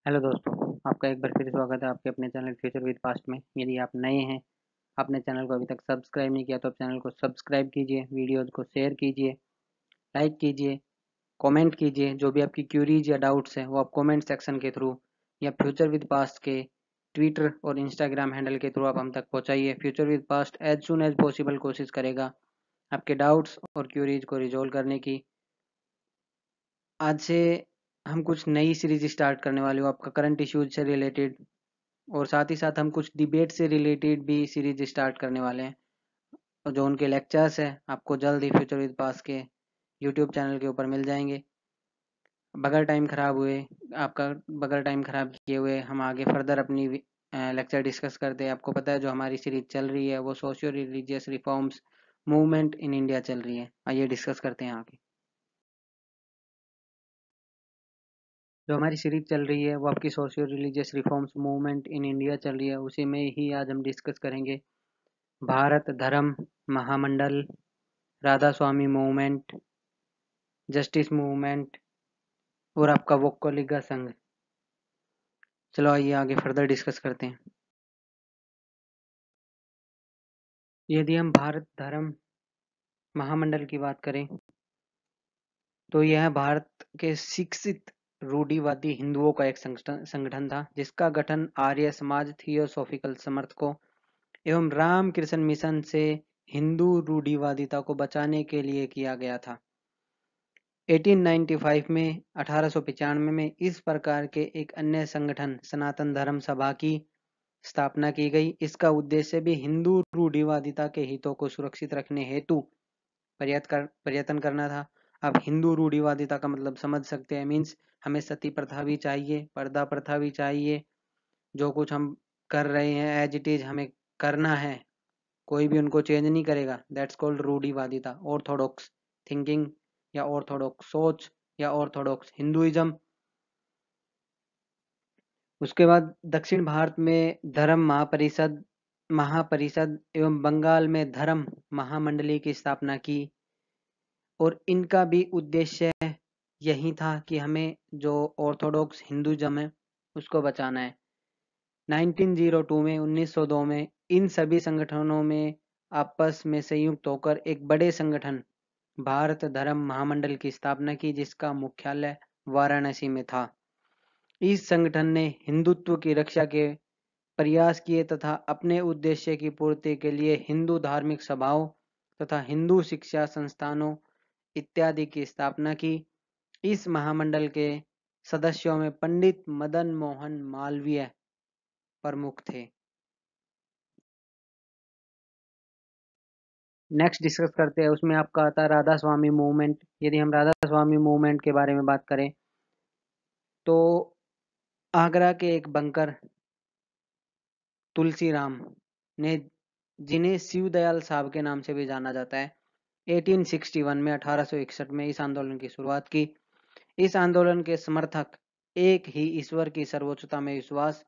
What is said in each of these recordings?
Hello दोस्तों, आपका एक बार फिर स्वागत है आपके अपने चैनल फ्यूचर विद पास्ट में। यदि आप नए हैं, आपने चैनल को अभी तक सब्सक्राइब नहीं किया तो आप चैनल को सब्सक्राइब कीजिए, वीडियोज़ को शेयर कीजिए, लाइक कीजिए, कमेंट कीजिए। जो भी आपकी क्यूरीज या डाउट्स हैं वो आप कमेंट सेक्शन के थ्रू या फ्यूचर विद पास्ट के ट्विटर और इंस्टाग्राम हैंडल के थ्रू आप हम तक पहुँचाइए। Future with past as soon as possible कोशिश करेगा आपके डाउट्स और क्यूरीज को रिजॉल्व करने की। आज से हम कुछ नई सीरीज स्टार्ट करने वाले हो आपका करंट इश्यूज से रिलेटेड, और साथ ही साथ हम कुछ डिबेट से रिलेटेड भी सीरीज स्टार्ट करने वाले हैं। और जो उनके लेक्चर्स हैं आपको जल्द ही फ्यूचर विद पास के यूट्यूब चैनल के ऊपर मिल जाएंगे। बगैर टाइम ख़राब हुए आपका बगैर टाइम ख़राब किए हुए हम आगे फर्दर अपनी लेक्चर डिस्कस करते हैं। आपको पता है जो हमारी सीरीज चल रही है वो socio religious reforms movement in India चल रही है। आइए डिस्कस करते हैं आगे। जो हमारी सीरीज चल रही है वो आपकी socio religious reforms movement in India चल रही है, उसी में ही आज हम डिस्कस करेंगे भारत धर्म महामंडल, राधा स्वामी मूवमेंट, जस्टिस मूवमेंट और आपका वोक्कोलिगा संघ। चलो आइए आगे फर्दर डिस्कस करते हैं। यदि हम भारत धर्म महामंडल की बात करें तो यह भारत के शिक्षित रूढ़िवादी हिंदुओं का एक संगठन था, जिसका गठन आर्य समाज थियोसॉफिकल समर्थकों एवं रामकृष्ण मिशन से हिंदू रूढ़िवादिता को बचाने के लिए किया गया था। 1895 में 1895 में इस प्रकार के एक अन्य संगठन सनातन धर्म सभा की स्थापना की गई। इसका उद्देश्य भी हिंदू रूढ़िवादिता के हितों को सुरक्षित रखने हेतु प्रयत्न करना था। अब हिंदू रूढ़िवादिता का मतलब समझ सकते हैं, मीन्स हमें सती प्रथा भी चाहिए, पर्दा प्रथा भी चाहिए। जो कुछ हम कर रहे हैं एज इट इज हमें करना है, कोई भी उनको चेंज नहीं करेगा। दैट्स कॉल्ड रूढ़िवादिता। ऑर्थोडॉक्स थिंकिंग या ऑर्थोडॉक्स सोच या ऑर्थोडॉक्स हिंदुइज्म। उसके बाद दक्षिण भारत में धर्म महापरिषद महापरिषद एवं बंगाल में धर्म महामंडली की स्थापना की, और इनका भी उद्देश्य यही था कि हमें जो ऑर्थोडॉक्स हिंदुइज्म है उसको बचाना है। 1902 में 1902 में इन सभी संगठनों में आपस में संयुक्त होकर एक बड़े संगठन भारत धर्म महामंडल की स्थापना की, जिसका मुख्यालय वाराणसी में था। इस संगठन ने हिंदुत्व की रक्षा के प्रयास किए तथा अपने उद्देश्य की पूर्ति के लिए हिंदू धार्मिक सभाओं तथा हिंदू शिक्षा संस्थानों इत्यादि की स्थापना की। इस महामंडल के सदस्यों में पंडित मदन मोहन मालवीय प्रमुख थे। नेक्स्ट डिस्कस करते हैं, उसमें आपका आता है राधा स्वामी मूवमेंट। यदि हम राधा स्वामी मूवमेंट के बारे में बात करें तो आगरा के एक बंकर तुलसीराम ने, जिन्हें शिव दयाल साहब के नाम से भी जाना जाता है, 1861 में 1861 में इस आंदोलन की शुरुआत की। इस आंदोलन के समर्थक एक ही ईश्वर की सर्वोच्चता में विश्वास,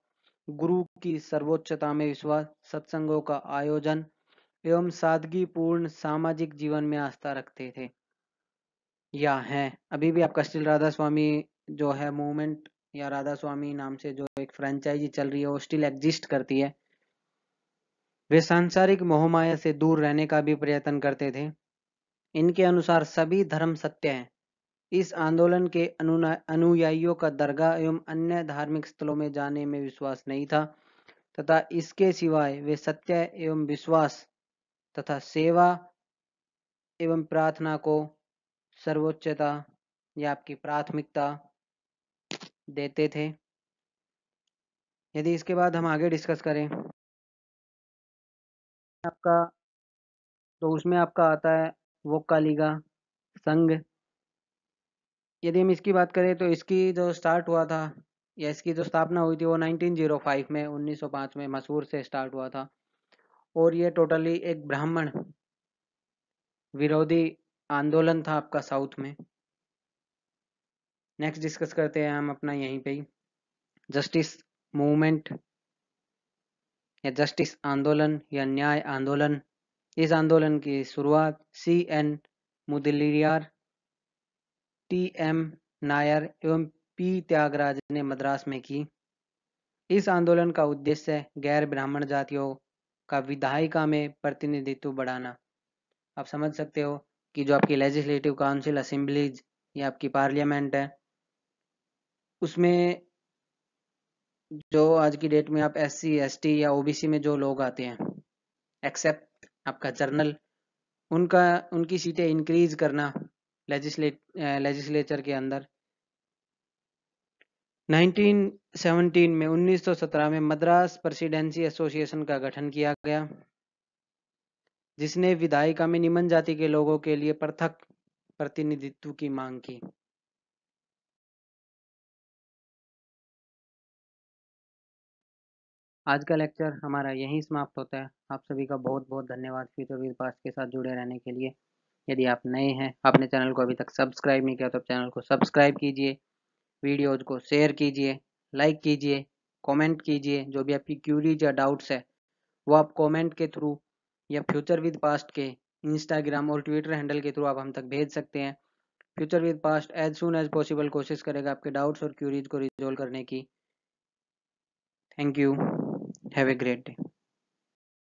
गुरु की सर्वोच्चता में विश्वास, सत्संगों का आयोजन एवं सादगीपूर्ण सामाजिक जीवन में आस्था रखते थे या हैं। अभी भी आपका स्टिल राधा स्वामी जो है मूवमेंट या राधा स्वामी नाम से जो एक फ्रेंचाइजी चल रही है वो स्टिल एग्जिस्ट करती है। वे सांसारिक मोहमाया से दूर रहने का भी प्रयत्न करते थे। इनके अनुसार सभी धर्म सत्य हैं। इस आंदोलन के अनुयायियों का दरगाह एवं अन्य धार्मिक स्थलों में जाने में विश्वास नहीं था तथा इसके सिवाय वे सत्य एवं विश्वास तथा सेवा एवं प्रार्थना को सर्वोच्चता या आपकी प्राथमिकता देते थे। यदि इसके बाद हम आगे डिस्कस करें आपका, तो उसमें आपका आता है वोक्कालिगा संघ। यदि हम इसकी बात करें तो इसकी जो स्टार्ट हुआ था या इसकी जो स्थापना हुई थी वो 1905 में 1905 में मसूर से स्टार्ट हुआ था, और ये टोटली एक ब्राह्मण विरोधी आंदोलन था आपका साउथ में। नेक्स्ट डिस्कस करते हैं हम अपना यहीं पे ही जस्टिस मूवमेंट या जस्टिस आंदोलन या न्याय आंदोलन। इस आंदोलन की शुरुआत CN मुदलियार, TM नायर एवं पी त्यागराज ने मद्रास में की। इस आंदोलन का उद्देश्य गैर ब्राह्मण जातियों का विधायिका में प्रतिनिधित्व बढ़ाना। आप समझ सकते हो कि जो आपकी लेजिस्लेटिव काउंसिल असेंबलीज या आपकी पार्लियामेंट है, उसमें जो आज की डेट में आप SC ST या OBC में जो लोग आते हैं, एक्सेप्ट आपका जर्नल, उनकी सीटें इंक्रीज करना लेजिस्लेचर के अंदर। 1917 में मद्रास प्रेसिडेंसी एसोसिएशन का गठन किया गया, जिसने विधायिका में निम्न जाति के लोगों के लिए पृथक प्रतिनिधित्व की मांग की। आज का लेक्चर हमारा यहीं समाप्त होता है। आप सभी का बहुत बहुत धन्यवाद फ्यूचर विद पास्ट के साथ जुड़े रहने के लिए। यदि आप नए हैं, आपने चैनल को अभी तक सब्सक्राइब नहीं किया तो चैनल को सब्सक्राइब कीजिए, वीडियोज को शेयर कीजिए, लाइक कीजिए, कमेंट कीजिए। जो भी आपकी क्यूरीज या डाउट्स है वो आप कमेंट के थ्रू या फ्यूचर विद पास्ट के इंस्टाग्राम और ट्विटर हैंडल के थ्रू आप हम तक भेज सकते हैं। Future with past as soon as possible कोशिश करेगा आपके डाउट्स और क्यूरीज को रिजोल्व करने की। Thank you, have a great day.